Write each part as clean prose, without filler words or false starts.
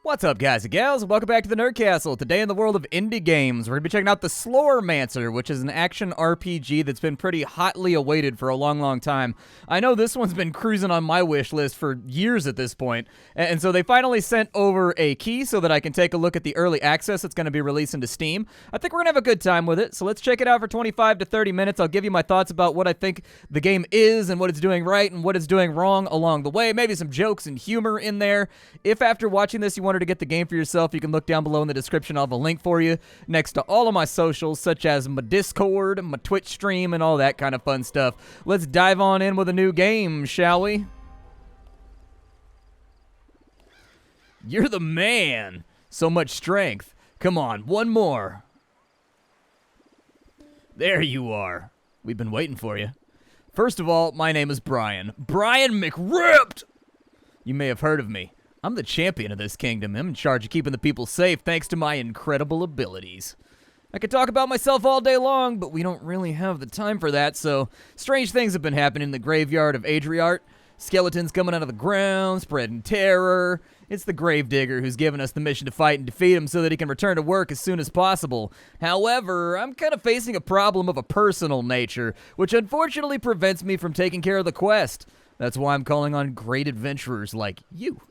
What's up, guys and gals? Welcome back to the Nerd Castle. Today in the world of indie games, we're going to be checking out the Slormancer, which is an action RPG that's been pretty hotly awaited for a long time. I know this one's been cruising on my wish list for years at this point, and so they finally sent over a key so that I can take a look at the early access that's going to be released into Steam. I think we're going to have a good time with it, so let's check it out for 25 to 30 minutes. I'll give you my thoughts about what I think the game is and what it's doing right and what it's doing wrong along the way. Maybe some jokes and humor in there. If after watching this you wanted to get the game for yourself, you can look down below in the description. I'll have a link for you next to all of my socials, such as my Discord, my Twitch stream, and all that kind of fun stuff. Let's dive on in with a new game, shall we? You're the man. So much strength. Come on, one more. There you are. We've been waiting for you. First of all, my name is Brian. Brian McRipped! You may have heard of me. I'm the champion of this kingdom. I'm in charge of keeping the people safe thanks to my incredible abilities. I could talk about myself all day long, but we don't really have the time for that, so strange things have been happening in the graveyard of Adriart. Skeletons coming out of the ground, spreading terror. It's the Gravedigger who's given us the mission to fight and defeat him so that he can return to work as soon as possible. However, I'm kind of facing a problem of a personal nature, which unfortunately prevents me from taking care of the quest. That's why I'm calling on great adventurers like you.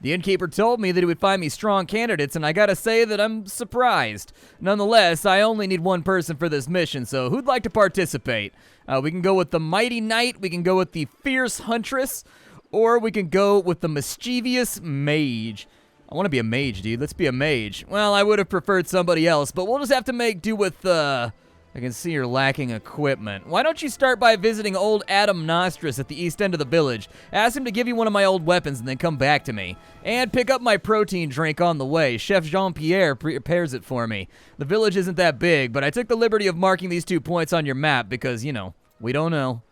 The innkeeper told me that he would find me strong candidates, and I gotta say that I'm surprised. Nonetheless, I only need one person for this mission, so who'd like to participate? We can go with the Mighty Knight, we can go with the Fierce Huntress, or we can go with the Mischievous Mage. I want to be a mage, dude. Let's be a mage. Well, I would have preferred somebody else, but we'll just have to make do with, I can see you're lacking equipment. Why don't you start by visiting old Adam Nostris at the east end of the village? Ask him to give you one of my old weapons and then come back to me. And pick up my protein drink on the way. Chef Jean-Pierre prepares it for me. The village isn't that big, but I took the liberty of marking these 2 points on your map because, you know, we don't know.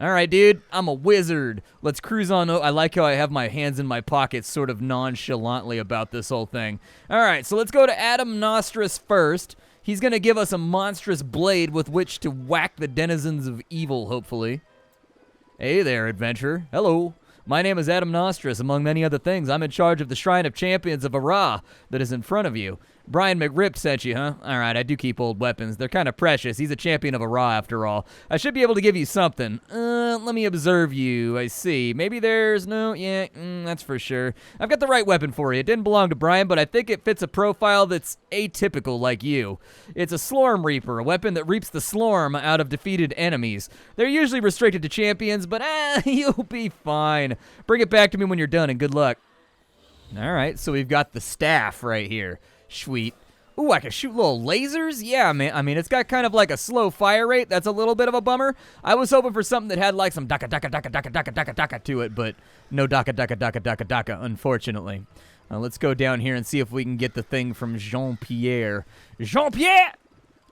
Alright, dude, I'm a wizard. Let's cruise on. I like how I have my hands in my pockets sort of nonchalantly about this whole thing. Alright, so let's go to Adam Nostris first. He's going to give us a monstrous blade with which to whack the denizens of evil, hopefully. Hey there, adventurer. Hello. My name is Adam Nostris. Among many other things, I'm in charge of the Shrine of Champions of Ara that is in front of you. Brian McRipped sent you, huh? All right, I do keep old weapons. They're kind of precious. He's a champion of Ara, after all. I should be able to give you something. Let me observe you. I see. Maybe there's no... Yeah, that's for sure. I've got the right weapon for you. It didn't belong to Brian, but I think it fits a profile that's atypical like you. It's a Slorm Reaper, a weapon that reaps the Slorm out of defeated enemies. They're usually restricted to champions, but you'll be fine. Bring it back to me when you're done, and good luck. All right, so we've got the staff right here. Sweet. Ooh, I can shoot little lasers? Yeah, man. I mean, it's got kind of like a slow fire rate. That's a little bit of a bummer. I was hoping for something that had like some daka to it, but no daka, unfortunately. Let's go down here and see if we can get the thing from Jean-Pierre. Jean-Pierre!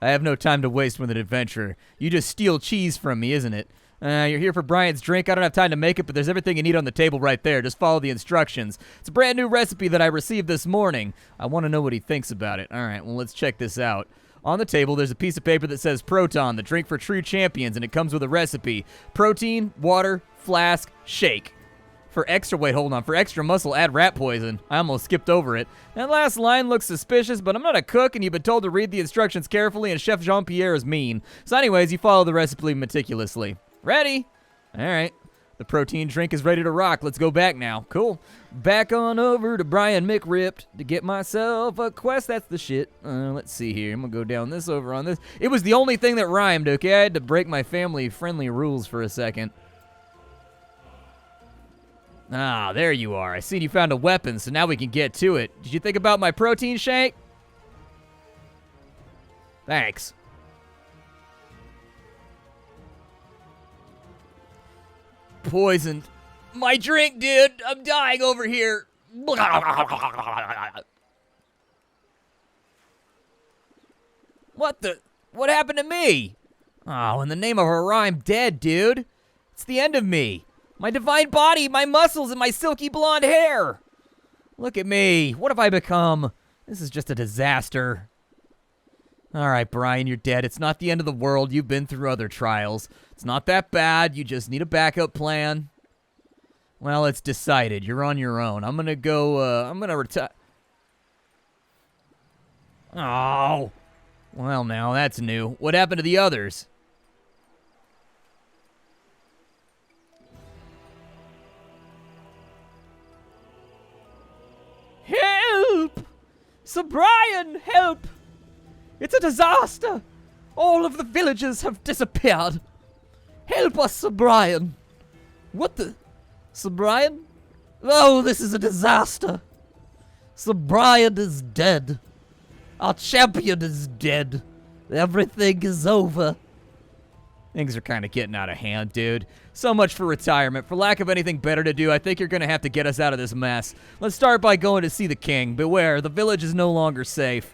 I have no time to waste with an adventurer. You just steal cheese from me, isn't it? You're here for Brian's drink. I don't have time to make it, but there's everything you need on the table right there. Just follow the instructions. It's a brand new recipe that I received this morning. I want to know what he thinks about it. All right, well, let's check this out. On the table, there's a piece of paper that says Proton, the drink for true champions, and it comes with a recipe. Protein, water, flask, shake. For extra muscle, add rat poison. I almost skipped over it. That last line looks suspicious, but I'm not a cook, and you've been told to read the instructions carefully, and Chef Jean-Pierre is mean. So anyways, you follow the recipe meticulously. Ready? All right. The protein drink is ready to rock. Let's go back now. Cool. Back on over to Brian McRipped to get myself a quest. That's the shit. Let's see here. I'm going to go down this over on this. It was the only thing that rhymed, okay? I had to break my family-friendly rules for a second. Ah, there you are. I seen you found a weapon, so now we can get to it. Did you think about my protein shake? Thanks. Poisoned. My drink, dude. I'm dying over here. What the? What happened to me? Oh, in the name of her, I'm dead, dude. It's the end of me. My divine body, my muscles, and my silky blonde hair. Look at me. What have I become? This is just a disaster. All right, Brian, you're dead. It's not the end of the world. You've been through other trials. It's not that bad. You just need a backup plan. Well, it's decided. You're on your own. I'm gonna go, I'm gonna retire. Oh. Well, now, that's new. What happened to the others? Help! Sir Brian, help! It's a disaster! All of the villagers have disappeared. Help us, Sir Brian. What the? Sir Brian? Oh, this is a disaster. Sir Brian is dead. Our champion is dead. Everything is over. Things are kind of getting out of hand, dude. So much for retirement. For lack of anything better to do, I think you're going to have to get us out of this mess. Let's start by going to see the king. Beware, the village is no longer safe.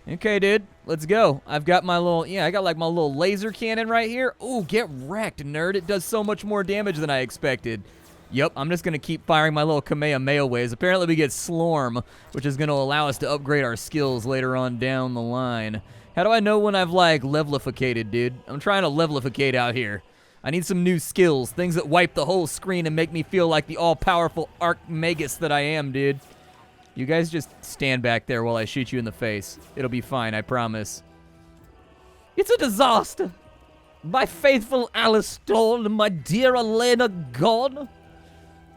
Okay, dude, let's go. I've got my little, I got like my little laser cannon right here. Ooh, get wrecked, nerd. It does so much more damage than I expected. Yep, I'm just going to keep firing my little Kamehameha waves. Apparently we get Slorm, which is going to allow us to upgrade our skills later on down the line. How do I know when I've, like, levelificated, dude? I'm trying to levelificate out here. I need some new skills, things that wipe the whole screen and make me feel like the all-powerful Archmagus that I am, dude. You guys just stand back there while I shoot you in the face. It'll be fine, I promise. It's a disaster. My faithful Alistair and my dear Elena gone.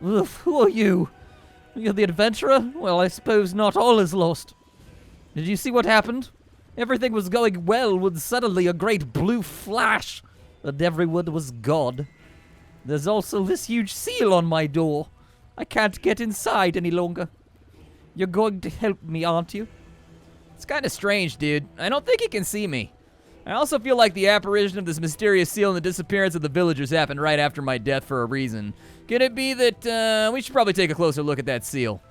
Ugh, who are you? You're the adventurer? Well, I suppose not all is lost. Did you see what happened? Everything was going well when suddenly a great blue flash and everyone was gone. There's also this huge seal on my door. I can't get inside any longer. You're going to help me, aren't you? It's kind of strange, dude. I don't think he can see me. I also feel like the apparition of this mysterious seal and the disappearance of the villagers happened right after my death for a reason. Could it be that, we should probably take a closer look at that seal?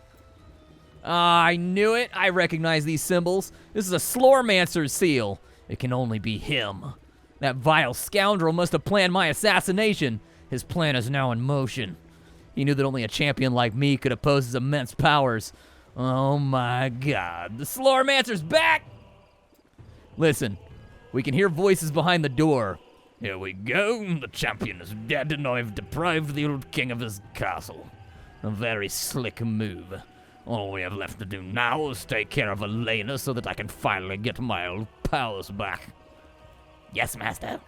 I knew it. I recognize these symbols. This is a Slormancer seal. It can only be him. That vile scoundrel must have planned my assassination. His plan is now in motion. He knew that only a champion like me could oppose his immense powers. Oh my god. The Slormancer's back! Listen, we can hear voices behind the door. Here we go. The champion is dead and I've deprived the old king of his castle. A very slick move. All we have left to do now is take care of Elena so that I can finally get my old powers back. Yes, master.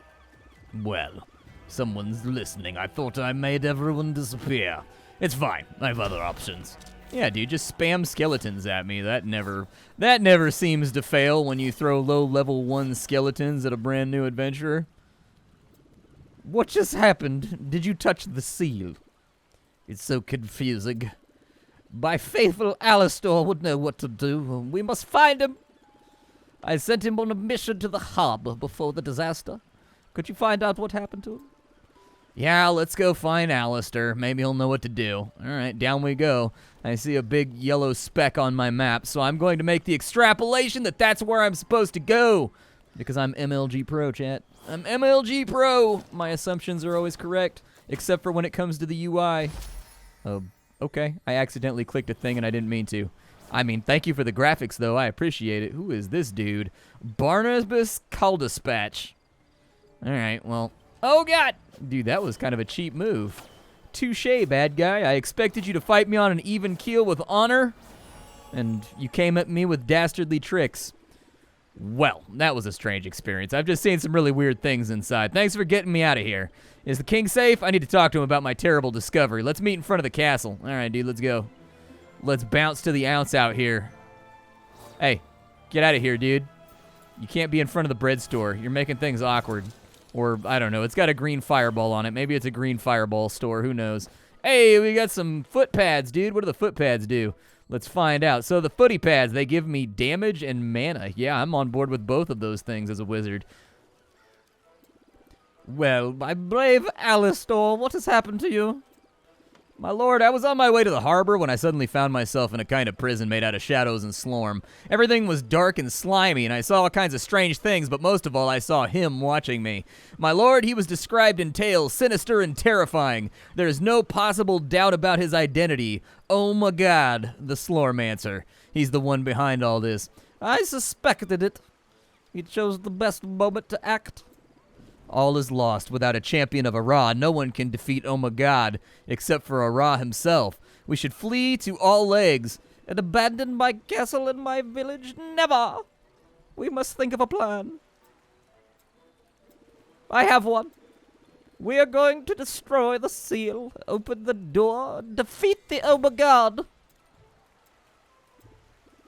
Well, someone's listening. I thought I made everyone disappear. It's fine. I have other options. Yeah, dude, just spam skeletons at me. That never seems to fail when you throw low level 1 skeletons at a brand new adventurer. What just happened? Did you touch the seal? It's so confusing. My faithful Alistair would know what to do. We must find him. I sent him on a mission to the hub before the disaster. Could you find out what happened to him? Yeah, let's go find Alistair. Maybe he'll know what to do. All right, down we go. I see a big yellow speck on my map, so I'm going to make the extrapolation that that's where I'm supposed to go. Because I'm MLG Pro, chat. I'm MLG Pro. My assumptions are always correct, except for when it comes to the UI. Oh, okay. I accidentally clicked a thing and I didn't mean to. I mean, thank you for the graphics, though. I appreciate it. Who is this dude? Barnabas Caldispatch. All right, well. Oh, God. Dude, that was kind of a cheap move. Touché, bad guy. I expected you to fight me on an even keel with honor, and you came at me with dastardly tricks. Well, that was a strange experience. I've just seen some really weird things inside. Thanks for getting me out of here. Is the king safe? I need to talk to him about my terrible discovery. Let's meet in front of the castle. All right, dude, let's go. Let's bounce to the ounce out here. Hey, get out of here, dude. You can't be in front of the bread store. You're making things awkward. Or, I don't know. It's got a green fireball on it. Maybe it's a green fireball store. Who knows? Hey, we got some foot pads, dude. What do the foot pads do? Let's find out. So the footy pads, they give me damage and mana. Yeah, I'm on board with both of those things as a wizard. Well, my brave Alistair, what has happened to you? My lord, I was on my way to the harbor when I suddenly found myself in a kind of prison made out of shadows and slorm. Everything was dark and slimy, and I saw all kinds of strange things, but most of all, I saw him watching me. My lord, he was described in tales, sinister and terrifying. There is no possible doubt about his identity. Oh my god, the Slormancer. He's the one behind all this. I suspected it. He chose the best moment to act. All is lost. Without a champion of Ara, no one can defeat Omagad, except for Ara himself. We should flee to all legs, and abandon my castle and my village. Never! We must think of a plan. I have one. We are going to destroy the seal, open the door, defeat the Omagad.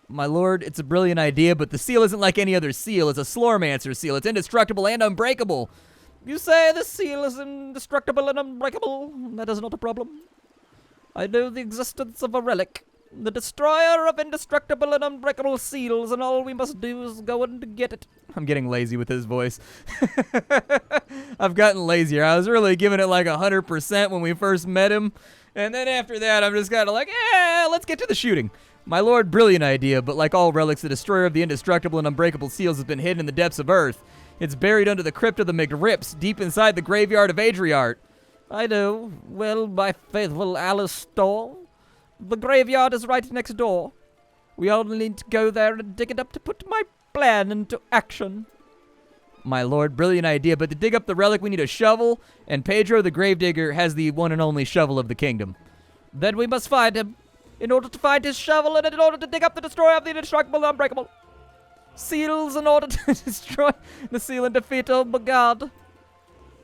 My lord, it's a brilliant idea, but the seal isn't like any other seal. It's a Slormancer seal. It's indestructible and unbreakable. You say the seal is indestructible and unbreakable? That is not a problem. I know the existence of a relic, the destroyer of indestructible and unbreakable seals, and all we must do is go and get it. I'm getting lazy with his voice. I've gotten lazier. I was really giving it like 100% when we first met him, and then after that, I'm just kind of like, let's get to the shooting. My lord, brilliant idea, but like all relics, the destroyer of the indestructible and unbreakable seals has been hidden in the depths of earth. It's buried under the crypt of the McRips, deep inside the graveyard of Adriart. I know. Well, my faithful Alistor. The graveyard is right next door. We only need to go there and dig it up to put my plan into action. My lord, brilliant idea, but to dig up the relic, we need a shovel, and Pedro the Gravedigger has the one and only shovel of the kingdom. Then we must find him. In order to find his shovel and in order to dig up the destroyer of the indestructible and unbreakable seals in order to destroy the seal and defeat Omagad.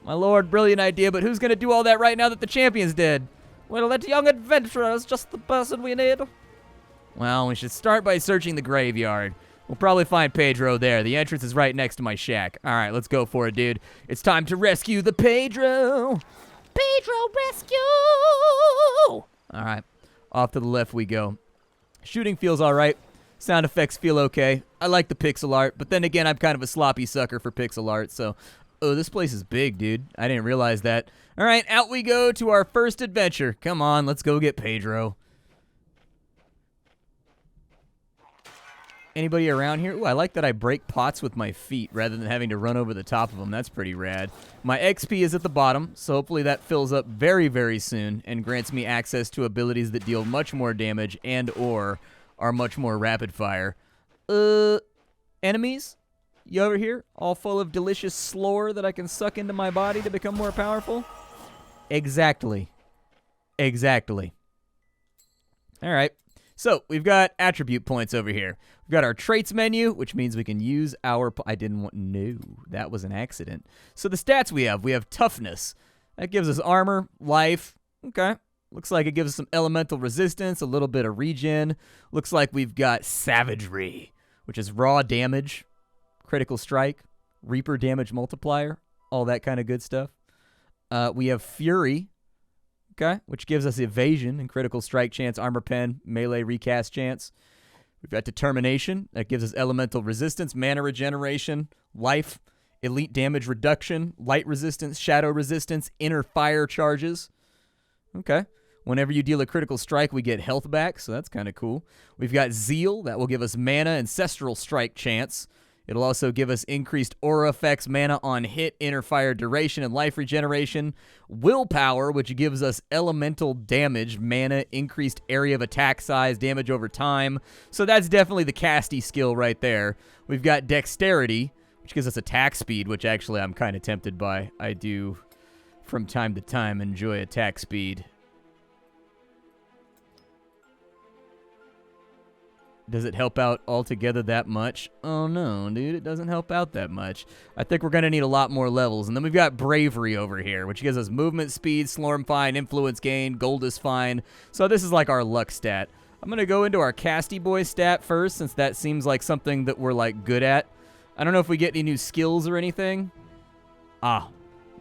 My lord, brilliant idea, but who's going to do all that right now that the champion's dead? Well, that young adventurer is just the person we need. Well, we should start by searching the graveyard. We'll probably find Pedro there. The entrance is right next to my shack. All right, let's go for it, dude. It's time to rescue the Pedro. Pedro rescue! All right. Off to the left we go. Shooting feels all right. Sound effects feel okay. I like the pixel art, but then again, I'm kind of a sloppy sucker for pixel art, so... Oh, this place is big, dude. I didn't realize that. All right, out we go to our first adventure. Come on, let's go get Pedro. Anybody around here? Ooh, I like that I break pots with my feet rather than having to run over the top of them. That's pretty rad. My XP is at the bottom, so hopefully that fills up very, very soon and grants me access to abilities that deal much more damage and or are much more rapid fire. Enemies? You over here? All full of delicious slore that I can suck into my body to become more powerful? Exactly. Exactly. All right. So, we've got attribute points over here. We've got our traits menu, which means we can use our... I didn't want... No, that was an accident. So, the stats we have toughness. That gives us armor, life. Okay. Looks like it gives us some elemental resistance, a little bit of regen. Looks like we've got savagery, which is raw damage, critical strike, reaper damage multiplier, all that kind of good stuff. We have fury. Okay, which gives us evasion and critical strike chance, armor pen, melee recast chance. We've got determination. That gives us elemental resistance, mana regeneration, life, elite damage reduction, light resistance, shadow resistance, inner fire charges. Okay. Whenever you deal a critical strike, we get health back, so that's kind of cool. We've got zeal. That will give us mana, ancestral strike chance. It'll also give us increased aura effects, mana on hit, inner fire duration, and life regeneration. Willpower, which gives us elemental damage, mana, increased area of attack size, damage over time. So that's definitely the casty skill right there. We've got dexterity, which gives us attack speed, which actually I'm kind of tempted by. I do, from time to time, enjoy attack speed. Does it help out altogether that much? Oh no, dude, it doesn't help out that much. I think we're going to need a lot more levels. And then we've got bravery over here, which gives us movement speed, slorm fine, influence gain, gold is fine. So this is like our luck stat. I'm going to go into our casty boy stat first, since that seems like something that we're like good at. I don't know if we get any new skills or anything. Ah,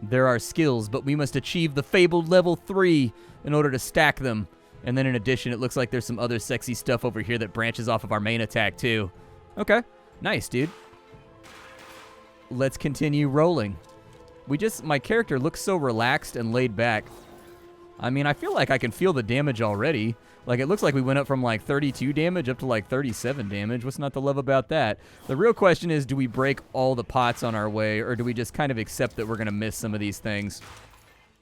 there are skills, but we must achieve the fabled level 3 in order to stack them. And then in addition, it looks like there's some other sexy stuff over here that branches off of our main attack, too. Okay. Nice, dude. Let's continue rolling. My character looks so relaxed and laid back. I mean, I feel like I can feel the damage already. Like, it looks like we went up from, like, 32 damage up to, like, 37 damage. What's not to love about that? The real question is, do we break all the pots on our way, or do we just kind of accept that we're going to miss some of these things?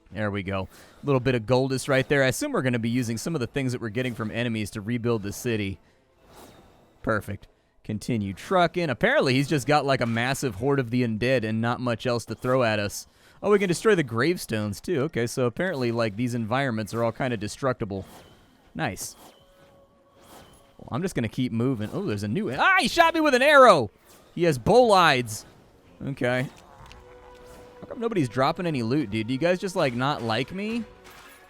There we go. A little bit of Goldus right there. I assume we're going to be using some of the things that we're getting from enemies to rebuild the city. Perfect. Continue trucking. Apparently, he's just got like a massive horde of the undead and not much else to throw at us. Oh, we can destroy the gravestones, too. Okay, so apparently, like, these environments are all kind of destructible. Nice. Well, I'm just going to keep moving. Oh, there's a new... Ah, he shot me with an arrow! He has bolides. Okay. How come nobody's dropping any loot, dude? Do you guys just, like, not like me?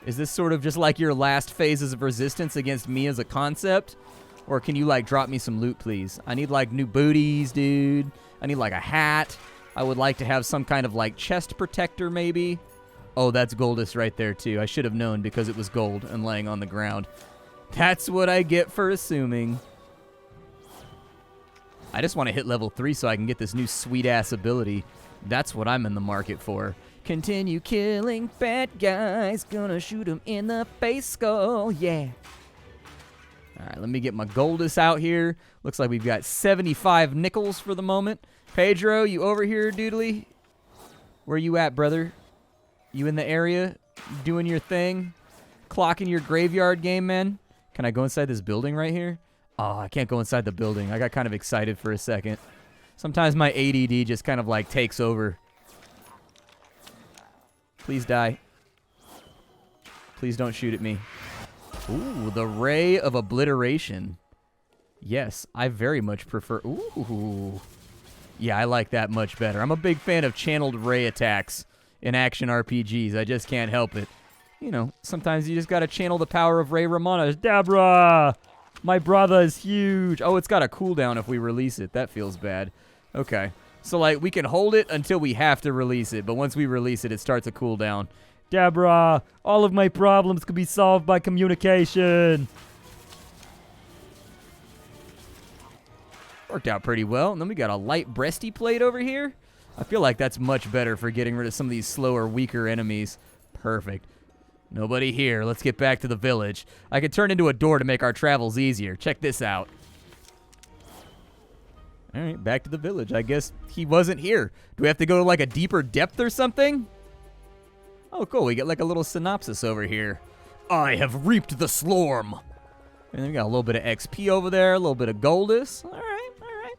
Is this sort of just like your last phases of resistance against me as a concept? Or can you, like, drop me some loot, please? I need, like, new booties, dude. I need, like, a hat. I would like to have some kind of, like, chest protector, maybe. Oh, that's Goldus right there, too. I should have known because it was gold and laying on the ground. That's what I get for assuming. I just want to hit level 3 so I can get this new sweet-ass ability. That's what I'm in the market for. Continue killing bad guys. Gonna shoot him in the face skull. Yeah. All right, let me get my Goldus out here. Looks like we've got 75 nickels for the moment. Pedro, you over here, doodly? Where you at, brother? You in the area? Doing your thing? Clocking your graveyard game, man? Can I go inside this building right here? Oh, I can't go inside the building. I got kind of excited for a second. Sometimes my ADD just kind of like takes over. Please die. Please don't shoot at me. Ooh, the Ray of Obliteration. Yes, I very much prefer... Ooh. Yeah, I like that much better. I'm a big fan of channeled ray attacks in action RPGs. I just can't help it. You know, sometimes you just gotta channel the power of Ray Romano's. Deborah! My brother is huge. Oh, it's got a cooldown if we release it. That feels bad. Okay. So, like, we can hold it until we have to release it, but once we release it, it starts a cooldown. Deborah, all of my problems could be solved by communication. Worked out pretty well. And then we got a light breasty plate over here. I feel like that's much better for getting rid of some of these slower, weaker enemies. Perfect. Nobody here. Let's get back to the village. I could turn into a door to make our travels easier. Check this out. All right, back to the village. I guess he wasn't here. Do we have to go to like a deeper depth or something? Oh, cool. We get like a little synopsis over here. I have reaped the Slorm. And then we got a little bit of XP over there, a little bit of Goldus. All right, all right.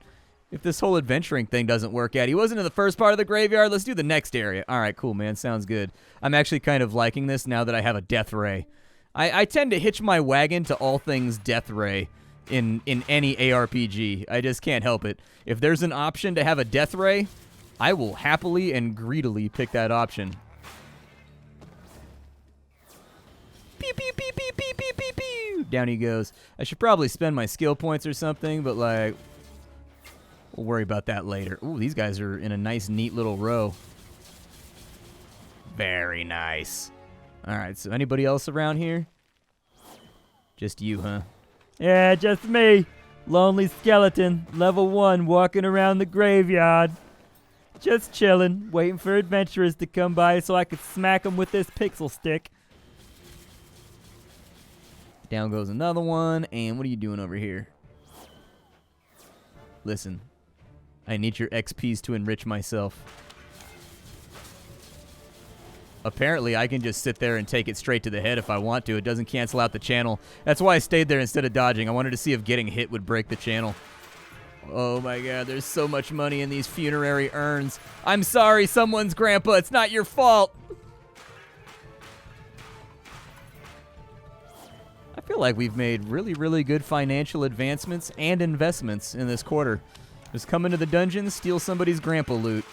If this whole adventuring thing doesn't work out, he wasn't in the first part of the graveyard. Let's do the next area. All right, cool, man. Sounds good. I'm actually kind of liking this now that I have a Death Ray. I tend to hitch my wagon to all things Death Ray in any ARPG. I just can't help it. If there's an option to have a Death Ray, I will happily and greedily pick that option. Pew, pew, pew, pew, pew, pew, pew, pew. Down he goes. I should probably spend my skill points or something, but like, we'll worry about that later. Ooh, these guys are in a nice, neat little row. Very nice. All right, so anybody else around here? Just you, huh? Yeah, just me. Lonely skeleton, level 1, walking around the graveyard. Just chilling, waiting for adventurers to come by so I could smack them with this pixel stick. Down goes another one, and what are you doing over here? Listen, I need your XPs to enrich myself. Apparently, I can just sit there and take it straight to the head if I want to. It doesn't cancel out the channel. That's why I stayed there instead of dodging. I wanted to see if getting hit would break the channel. Oh my god, there's so much money in these funerary urns. I'm sorry, someone's grandpa. It's not your fault. I feel like we've made really, really good financial advancements and investments in this quarter. Just come into the dungeon, steal somebody's grandpa loot.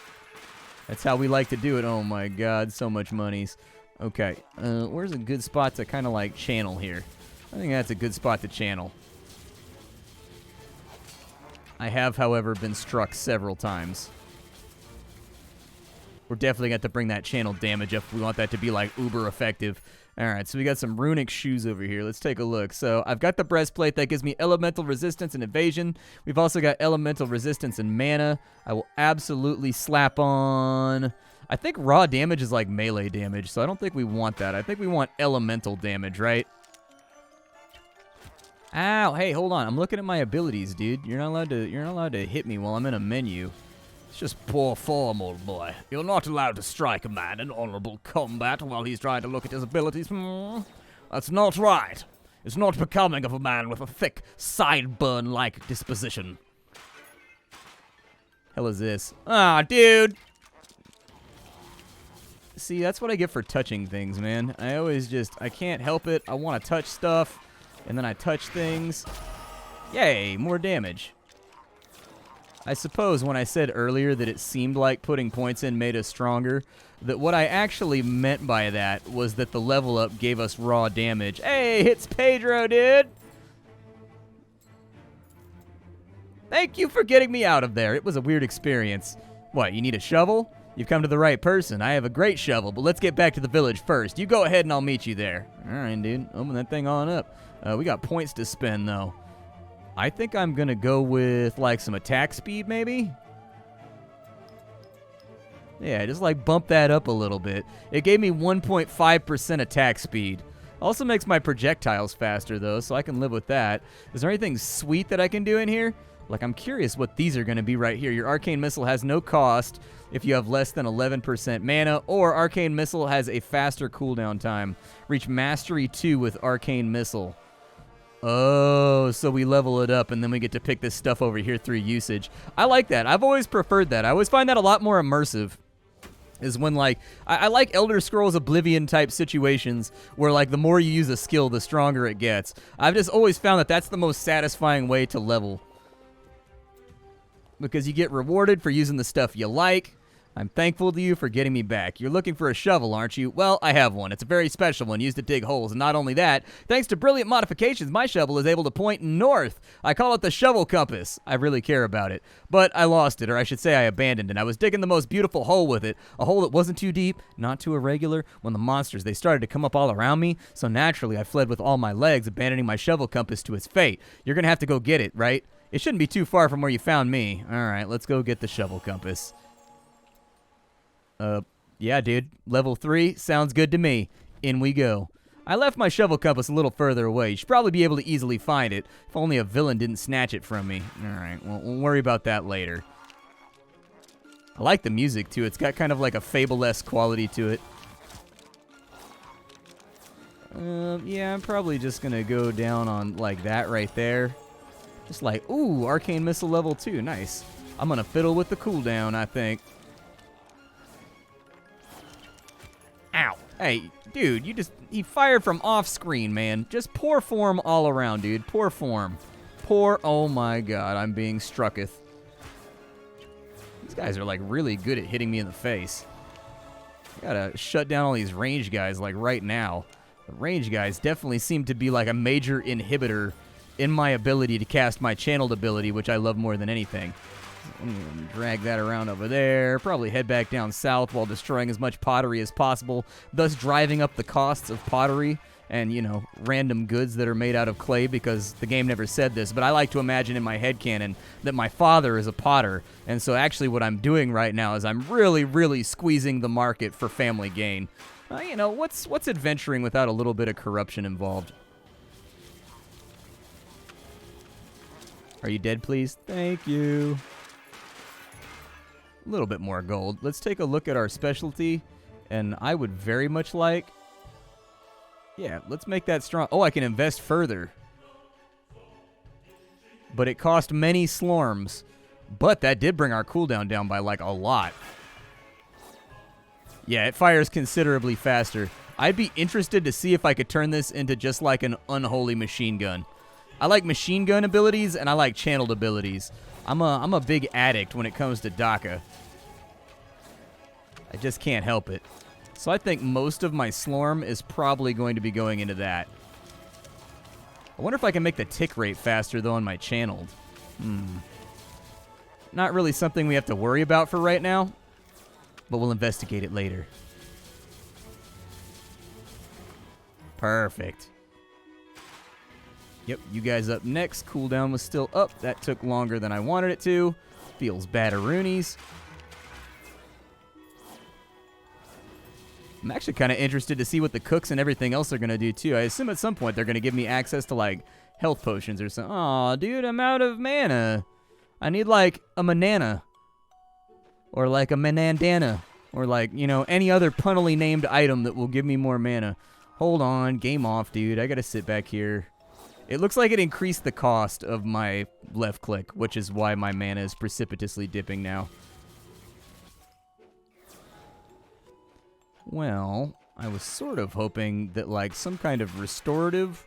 That's how we like to do it. Oh my god, so much monies. Okay, where's a good spot to kind of like channel here? I think that's a good spot to channel. I have, however, been struck several times. We're definitely going to have to bring that channel damage up if we want that to be like uber effective. All right, so we got some runic shoes over here. Let's take a look. So I've got the breastplate that gives me elemental resistance and evasion. We've also got elemental resistance and mana. I will absolutely slap on... I think raw damage is like melee damage, so I don't think we want that. I think we want elemental damage, right? Ow, hey, hold on. I'm looking at my abilities, dude. You're not allowed to hit me while I'm in a menu. It's just poor form, old boy. You're not allowed to strike a man in honorable combat while he's trying to look at his abilities. That's not right. It's not becoming of a man with a thick, sideburn-like disposition. Hell is this? Ah, dude. See, that's what I get for touching things, man. I can't help it. I want to touch stuff, and then I touch things. Yay, more damage. I suppose when I said earlier that it seemed like putting points in made us stronger, that what I actually meant by that was that the level up gave us raw damage. Hey, it's Pedro, dude! Thank you for getting me out of there. It was a weird experience. What, you need a shovel? You've come to the right person. I have a great shovel, but let's get back to the village first. You go ahead and I'll meet you there. All right, dude. Open that thing on up. We got points to spend, though. I think I'm going to go with, like, some attack speed, maybe? Yeah, just, like, bump that up a little bit. It gave me 1.5% attack speed. Also makes my projectiles faster, though, so I can live with that. Is there anything sweet that I can do in here? Like, I'm curious what these are going to be right here. Your Arcane Missile has no cost if you have less than 11% mana, or Arcane Missile has a faster cooldown time. Reach Mastery 2 with Arcane Missile. Oh, so we level it up, and then we get to pick this stuff over here through usage. I like that. I've always preferred that. I always find that a lot more immersive. Is when, like, I like Elder Scrolls Oblivion type situations where, like, the more you use a skill, the stronger it gets. I've just always found that that's the most satisfying way to level. Because you get rewarded for using the stuff you like. I'm thankful to you for getting me back. You're looking for a shovel, aren't you? Well, I have one. It's a very special one used to dig holes. And not only that, thanks to brilliant modifications, my shovel is able to point north. I call it the shovel compass. I really care about it. But I lost it, or I should say I abandoned it. I was digging the most beautiful hole with it. A hole that wasn't too deep, not too irregular, when the monsters, they started to come up all around me. So naturally, I fled with all my legs, abandoning my shovel compass to its fate. You're going to have to go get it, right? It shouldn't be too far from where you found me. All right, let's go get the shovel compass. Yeah, dude. Level 3 sounds good to me. In we go. I left my shovel compass a little further away. You should probably be able to easily find it. If only a villain didn't snatch it from me. Alright, well, we'll worry about that later. I like the music, too. It's got kind of like a Fable-esque quality to it. Yeah, I'm probably just gonna go down on, like, that right there. Just like, ooh, Arcane Missile level 2. Nice. I'm gonna fiddle with the cooldown, I think. Ow. Hey, dude, he fired from off screen, man. Just poor form all around, dude. Poor form. Poor, oh my god, I'm being strucketh. These guys are, like, really good at hitting me in the face. I gotta shut down all these range guys, like, right now. The range guys definitely seem to be, like, a major inhibitor in my ability to cast my channeled ability, which I love more than anything. I'm gonna drag that around over there. Probably head back down south while destroying as much pottery as possible, thus driving up the costs of pottery and, you know, random goods that are made out of clay, because the game never said this, but I like to imagine in my headcanon that my father is a potter, and so actually what I'm doing right now is I'm really, really squeezing the market for family gain. You know, what's adventuring without a little bit of corruption involved? Are you dead, please? Thank you. A little bit more gold. Let's take a look at our specialty, and I would very much like... Yeah, let's make that strong. Oh, I can invest further. But it cost many slorms. But that did bring our cooldown down by, like, a lot. Yeah, it fires considerably faster. I'd be interested to see if I could turn this into just like an unholy machine gun. I like machine gun abilities, and I like channeled abilities. I'm a big addict when it comes to Daka. I just can't help it. So I think most of my Slorm is probably going to be going into that. I wonder if I can make the tick rate faster, though, on my channeled. Not really something we have to worry about for right now, but we'll investigate it later. Perfect. Yep, you guys up next. Cooldown was still up. That took longer than I wanted it to. Feels bad-a-roonies. I'm actually kind of interested to see what the cooks and everything else are going to do, too. I assume at some point they're going to give me access to, like, health potions or something. Aw, dude, I'm out of mana. I need, like, a manana. Or, like, a manandana. Or, like, you know, any other punnily named item that will give me more mana. Hold on. Game off, dude. I got to sit back here. It looks like it increased the cost of my left click, which is why my mana is precipitously dipping now. Well, I was sort of hoping that, like, some kind of restorative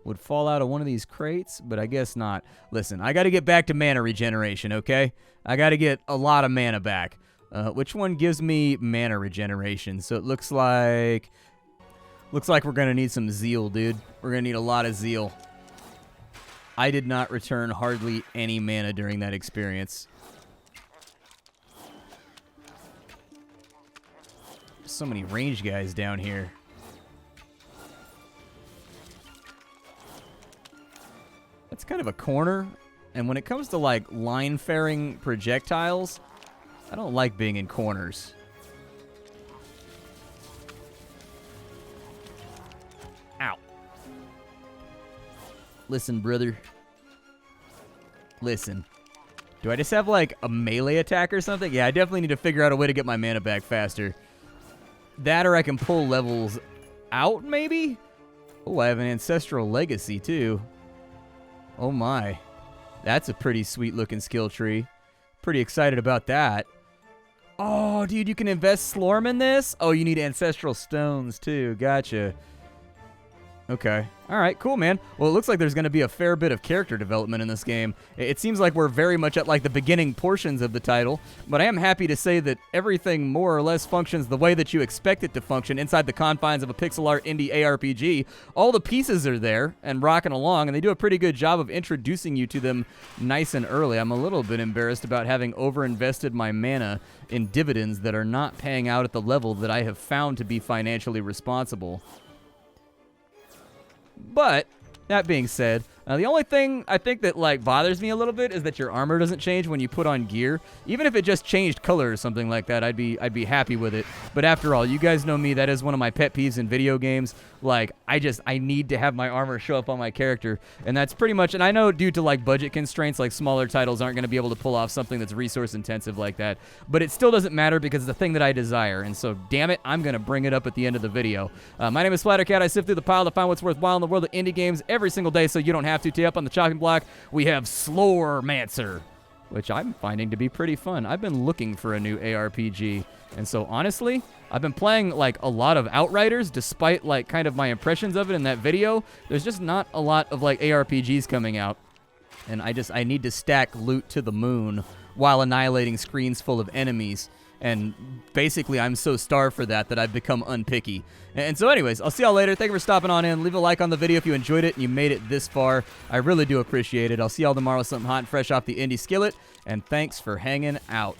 would fall out of one of these crates, but I guess not. Listen, I got to get back to mana regeneration, okay? I got to get a lot of mana back. Which one gives me mana regeneration? So it looks like we're going to need some zeal, dude. We're going to need a lot of zeal. I did not return hardly any mana during that experience. There's so many range guys down here. It's kind of a corner, and when it comes to, like, line-faring projectiles, I don't like being in corners. Ow. Listen, brother. Listen. Do I just have, like, a melee attack or something? Yeah, I definitely need to figure out a way to get my mana back faster. That or I can pull levels out, maybe? Oh, I have an Ancestral Legacy, too. Oh, my. That's a pretty sweet-looking skill tree. Pretty excited about that. Oh, dude, you can invest Slorm in this? Oh, you need Ancestral Stones, too. Gotcha. Okay. All right, cool, man. Well, it looks like there's going to be a fair bit of character development in this game. It seems like we're very much at, like, the beginning portions of the title, but I am happy to say that everything more or less functions the way that you expect it to function inside the confines of a pixel art indie ARPG. All the pieces are there and rocking along, and they do a pretty good job of introducing you to them nice and early. I'm a little bit embarrassed about having overinvested my mana in dividends that are not paying out at the level that I have found to be financially responsible. But, that being said, the only thing I think that, like, bothers me a little bit is that your armor doesn't change when you put on gear. Even if it just changed color or something like that, I'd be happy with it. But after all, you guys know me, that is one of my pet peeves in video games. Like, I need to have my armor show up on my character. And that's pretty much, and I know due to, like, budget constraints, like, smaller titles aren't going to be able to pull off something that's resource intensive like that. But it still doesn't matter because it's the thing that I desire. And so, damn it, I'm going to bring it up at the end of the video. My name is Splattercat. I sift through the pile to find what's worthwhile in the world of indie games every single day so you don't have to. Tee up on the chopping block, we have Slormancer, which I'm finding to be pretty fun. I've been looking for a new ARPG, and so honestly, I've been playing, like, a lot of Outriders, despite, like, kind of my impressions of it in that video. There's just not a lot of, like, ARPGs coming out, and I need to stack loot to the moon while annihilating screens full of enemies. And basically, I'm so starved for that I've become unpicky. And so anyways, I'll see y'all later. Thank you for stopping on in. Leave a like on the video if you enjoyed it and you made it this far. I really do appreciate it. I'll see y'all tomorrow with something hot and fresh off the indie skillet. And thanks for hanging out.